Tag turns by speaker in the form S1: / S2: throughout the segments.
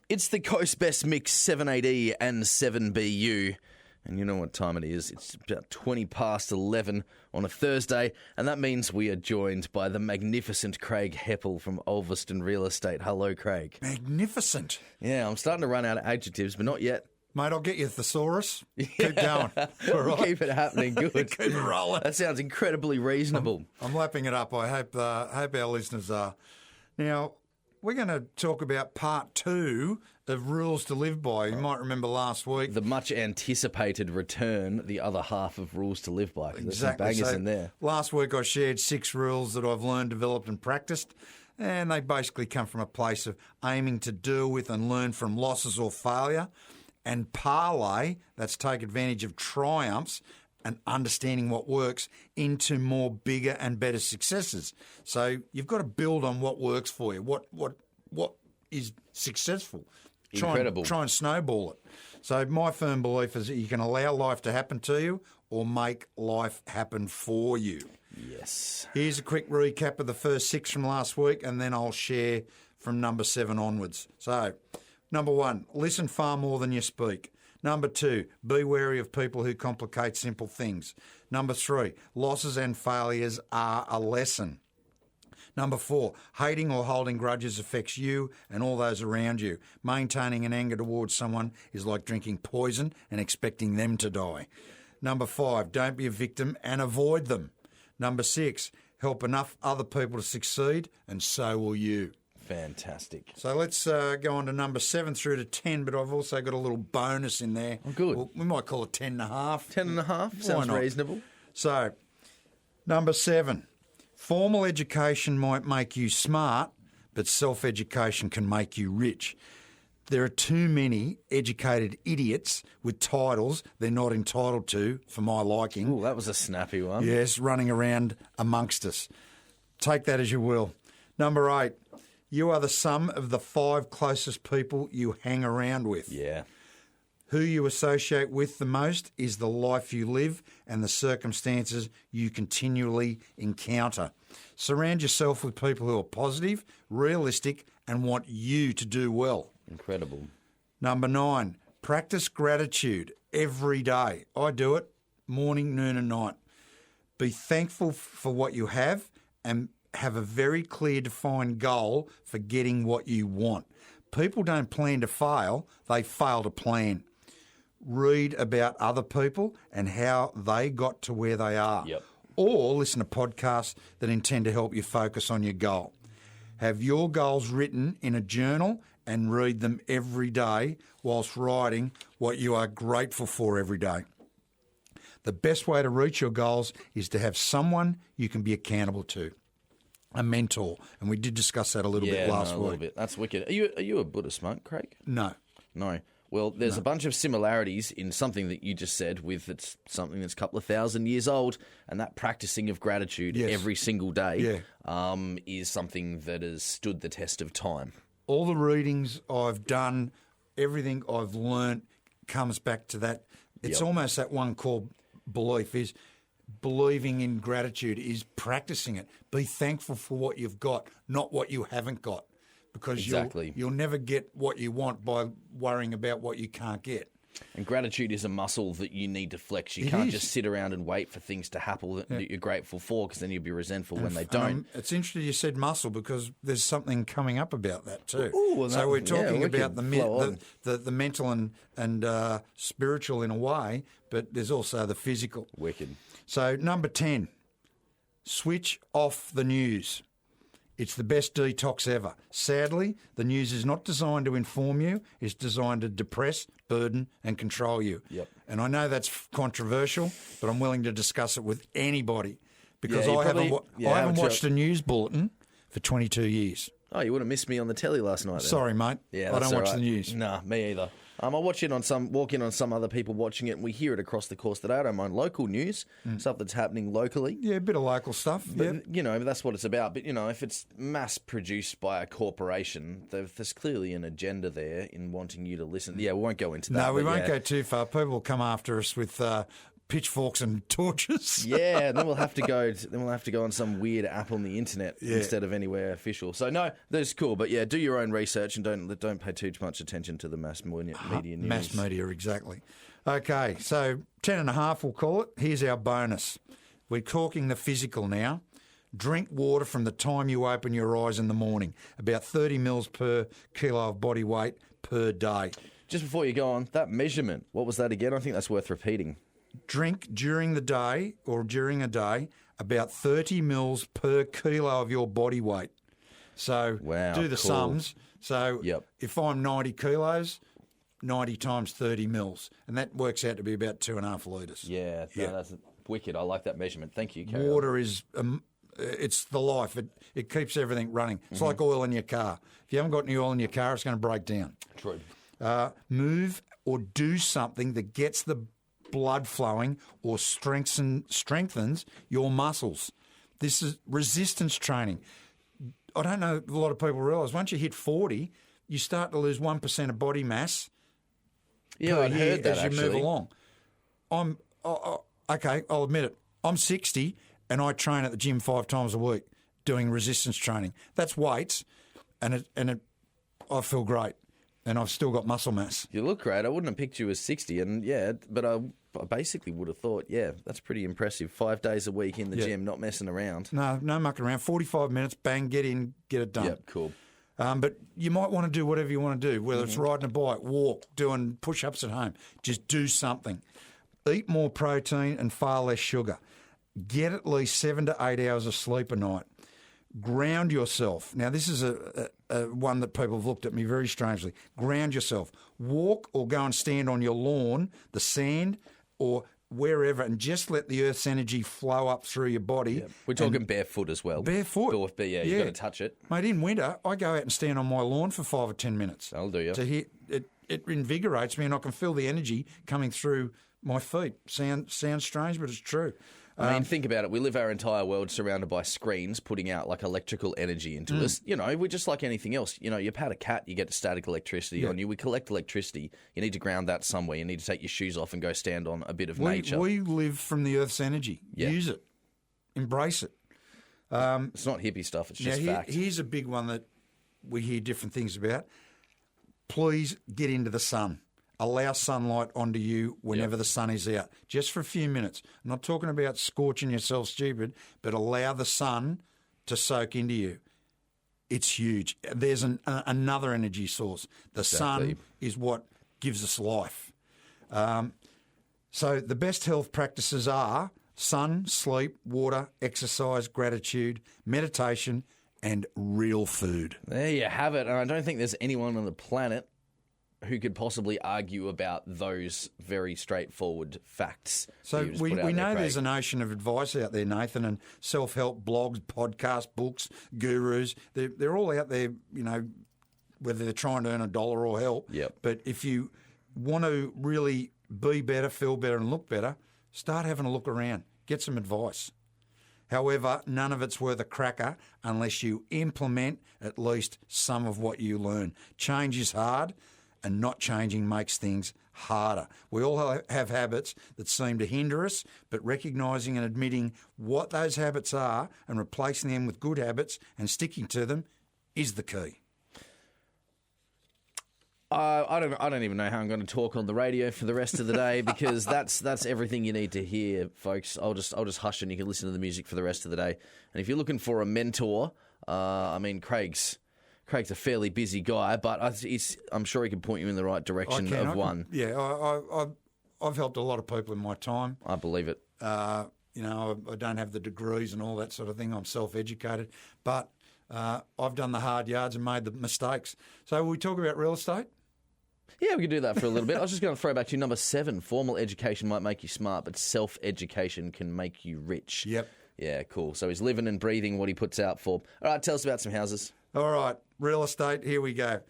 S1: It's the Coast Best Mix 78E and 7BU. And you know what time it is. It's about 20 past 11 on a Thursday. And that means we are joined by the magnificent Craig Heppel from Ulverston Real Estate. Hello, Craig.
S2: Magnificent.
S1: Yeah, I'm starting to run out of adjectives, but not yet.
S2: Mate, I'll get you a thesaurus. Keep going. All right.
S1: Keep it happening. Good.
S2: Keep it rolling.
S1: That sounds incredibly reasonable.
S2: I'm lapping it up. I hope our listeners are. Now, we're going to talk about part 2 of Rules to Live By. You might remember last week.
S1: The much anticipated return, the other half of Rules to Live By. There's some
S2: Exactly.
S1: bangers
S2: So
S1: in there.
S2: last week I shared 6 rules that I've learned, developed and practiced. And they basically come from a place of aiming to deal with and learn from losses or failure. And parlay, that's take advantage of triumphs and understanding what works into more bigger and better successes. So you've got to build on what works for you. What is successful?
S1: Incredible.
S2: Try and snowball it. So my firm belief is that you can allow life to happen to you or make life happen for you.
S1: Yes.
S2: Here's a quick recap of the first 6 from last week, and then I'll share from number 7 onwards. So, number 1, listen far more than you speak. Number 2, be wary of people who complicate simple things. Number 3, losses and failures are a lesson. Number 4, hating or holding grudges affects you and all those around you. Maintaining an anger towards someone is like drinking poison and expecting them to die. Number 5, don't be a victim and avoid them. Number 6, help enough other people to succeed and so will you.
S1: Fantastic.
S2: So let's go on to number 7 through to 10, but I've also got a little bonus in there.
S1: Oh, good.
S2: We might call it 10 and a half.
S1: 10 and a half?
S2: Why
S1: Sounds
S2: not?
S1: reasonable.
S2: So, number 7, formal education might make you smart, but self-education can make you rich. There are too many educated idiots with titles they're not entitled to, for my liking.
S1: Oh, that was a snappy one.
S2: Yes, running around amongst us. Take that as you will. Number 8, you are the sum of the 5 closest people you hang around with.
S1: Yeah.
S2: Who you associate with the most is the life you live and the circumstances you continually encounter. Surround yourself with people who are positive, realistic, and want you to do well.
S1: Incredible.
S2: Number 9, practice gratitude every day. I do it morning, noon, and night. Be thankful for what you have and have a very clear, defined goal for getting what you want. People don't plan to fail, they fail to plan. Read about other people and how they got to where they are.
S1: Yep.
S2: Or listen to podcasts that intend to help you focus on your goal. Have your goals written in a journal and read them every day whilst writing what you are grateful for every day. The best way to reach your goals is to have someone you can be accountable to. A mentor, and we did discuss that a little bit last
S1: a
S2: week.
S1: little bit. That's wicked. Are you a Buddhist monk, Craig?
S2: No.
S1: No. Well, there's a bunch of similarities in something that you just said with it's something that's a couple of thousand years old, and that practicing of gratitude
S2: Yes.
S1: every single day is something that has stood the test of time.
S2: All the readings I've done, everything I've learnt comes back to that. It's
S1: Yep.
S2: almost that one core belief is believing in gratitude, is practicing it. Be thankful for what you've got, not what you haven't got. Because
S1: Exactly.
S2: you'll never get what you want by worrying about what you can't get.
S1: And gratitude is a muscle that you need to flex. You
S2: It
S1: can't
S2: is.
S1: just sit around and wait for things to happen that you're grateful for, because then you'll be resentful when they
S2: And,
S1: don't.
S2: it's interesting you said muscle because there's something coming up about that too.
S1: Ooh, well,
S2: so we're talking
S1: we
S2: about
S1: can flow on.
S2: the mental and spiritual in a way, but there's also the physical.
S1: Wicked.
S2: So number 10, switch off the news. It's the best detox ever. Sadly, the news is not designed to inform you. It's designed to depress, burden and control you.
S1: Yep.
S2: And I know that's controversial, but I'm willing to discuss it with anybody because
S1: Yeah, you
S2: I haven't,
S1: probably-
S2: I haven't
S1: haven't
S2: watched a news bulletin for 22 years.
S1: Oh, you would have missed me on the telly last night then.
S2: Sorry, mate.
S1: Yeah,
S2: I
S1: that's
S2: don't watch
S1: all right.
S2: the news.
S1: Nah, me either. I walk in on some other people watching it, and we hear it across the course of the day. I don't mind local news, stuff that's happening locally.
S2: Yeah, a bit of local stuff.
S1: But, you know, that's what it's about. But, you know, if it's mass produced by a corporation, there's clearly an agenda there in wanting you to listen. Yeah, we won't go into that.
S2: No, we
S1: but
S2: won't
S1: yeah.
S2: go too far. People will come after us with pitchforks and torches.
S1: Yeah, and then we'll have to go. Then we'll have to go on some weird app on the internet instead of anywhere official. So no, that's cool. But yeah, do your own research and don't pay too much attention to the mass media news.
S2: Mass media, exactly. Okay, so 10.5 we'll call it. Here's our bonus. We're talking the physical now. Drink water from the time you open your eyes in the morning, about 30 mils per kilo of body weight per day.
S1: Just before you go on, that measurement, what was that again? I think that's worth repeating.
S2: Drink during the day or during a day about 30 mils per kilo of your body weight. So do the sums. So if I'm 90 kilos, 90 times 30 mils, and that works out to be about 2.5 litres.
S1: Yeah, that's wicked. I like that measurement. Thank you, Carol.
S2: Water is, it's the life. It keeps everything running. It's like oil in your car. If you haven't got any oil in your car, it's going to break down.
S1: True.
S2: Move or do something that gets the blood flowing or strengthens your muscles. This is resistance training. I don't know if a lot of people realise once you hit 40, you start to lose 1% of body mass.
S1: Yeah, I heard that
S2: as you move along. Okay, I'll admit it. I'm 60 and I train at the gym 5 times a week doing resistance training. That's weights, and I feel great. And I've still got muscle mass.
S1: You look great. I wouldn't have picked you as 60, but I basically would have thought, that's pretty impressive. 5 days a week in the gym, not messing around.
S2: No mucking around. 45 minutes, bang, get in, get it done.
S1: Yep, cool.
S2: But you might want to do whatever you want to do, whether it's riding a bike, walk, doing push-ups at home. Just do something. Eat more protein and far less sugar. Get at least 7 to 8 hours of sleep a night. Ground yourself. Now, this is a one that people have looked at me very strangely. Ground yourself. Walk or go and stand on your lawn, the sand, or wherever, and just let the Earth's energy flow up through your body.
S1: Yep. We're talking barefoot as well.
S2: Barefoot.
S1: You've got to touch it.
S2: Mate, in winter, I go out and stand on my lawn for 5 or 10 minutes.
S1: That'll do you.
S2: To hit, it invigorates me, and I can feel the energy coming through my feet. Sounds strange, but it's true.
S1: I mean, think about it. We live our entire world surrounded by screens putting out like electrical energy into us. You know, we're just like anything else. You know, you pat a cat, you get static electricity on you. We collect electricity. You need to ground that somewhere. You need to take your shoes off and go stand on a bit of nature.
S2: We live from the Earth's energy. Yeah. Use it. Embrace it.
S1: It's not hippie stuff. It's just fact.
S2: Here's a big one that we hear different things about. Please get into the sun. Allow sunlight onto you whenever the sun is out, just for a few minutes. I'm not talking about scorching yourself stupid, but allow the sun to soak into you. It's huge. There's another energy source. The sun is what gives us life. So the best health practices are sun, sleep, water, exercise, gratitude, meditation, and real food.
S1: There you have it. And I don't think there's anyone on the planet who could possibly argue about those very straightforward facts.
S2: So we know there's an ocean of advice out there, Nathan, and self-help blogs, podcasts, books, gurus. They're all out there, you know, whether they're trying to earn $1 or help.
S1: Yep.
S2: But if you want to really be better, feel better and look better, start having a look around. Get some advice. However, none of it's worth a cracker unless you implement at least some of what you learn. Change is hard, and not changing makes things harder. We all have habits that seem to hinder us, but recognising and admitting what those habits are and replacing them with good habits and sticking to them is the key.
S1: I don't even know how I'm going to talk on the radio for the rest of the day because that's everything you need to hear, folks. I'll just hush and you can listen to the music for the rest of the day. And if you're looking for a mentor, I mean, Craig's a fairly busy guy, but I'm sure he can point you in the right direction of one.
S2: I've helped a lot of people in my time.
S1: I believe it.
S2: You know, I don't have the degrees and all that sort of thing. I'm self-educated, but I've done the hard yards and made the mistakes. So we talk about real estate?
S1: Yeah, we could do that for a little bit. I was just going to throw back to you, number 7. Formal education might make you smart, but self-education can make you rich.
S2: Yep.
S1: Yeah, cool. So he's living and breathing what he puts out for. All right, tell us about some houses.
S2: All right, real estate, here we go.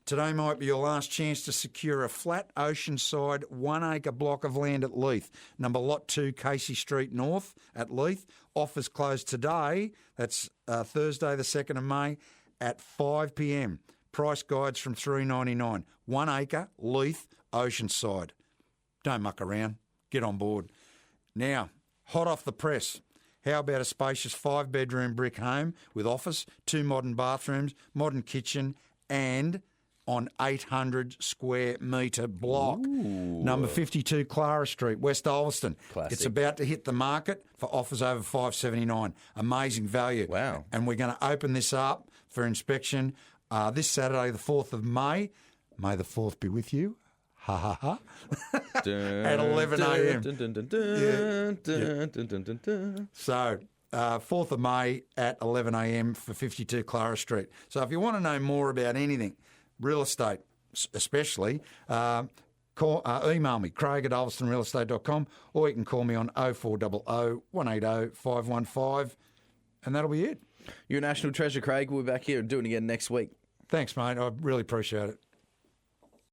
S2: Today might be your last chance to secure a flat oceanside 1-acre block of land at Leith. Number Lot 2, Casey Street North at Leith. Offers closed today. That's Thursday the 2nd of May at 5 p.m. Price guides from $3.99. 1 acre, Leith, Oceanside. Don't muck around. Get on board. Now, hot off the press. How about a spacious 5-bedroom brick home with office, 2 modern bathrooms, modern kitchen, and on 800 square metre block. Number 52 Clara Street, West Ulverston.
S1: Classic.
S2: It's about to hit the market for offers over $579. Amazing value.
S1: Wow.
S2: And we're going to open this up for inspection this Saturday, the 4th of May. May the 4th be with you. Ha ha ha. At 11 a.m. So, 4th of May at 11 a.m. for 52 Clara Street. So if you want to know more about anything, real estate especially, email me, craig@ulverstonrealestate.com, or you can call me on 0400 180 515, and that'll be it.
S1: You're a national treasure, Craig. We'll be back here and do it again next week.
S2: Thanks, mate. I really appreciate it.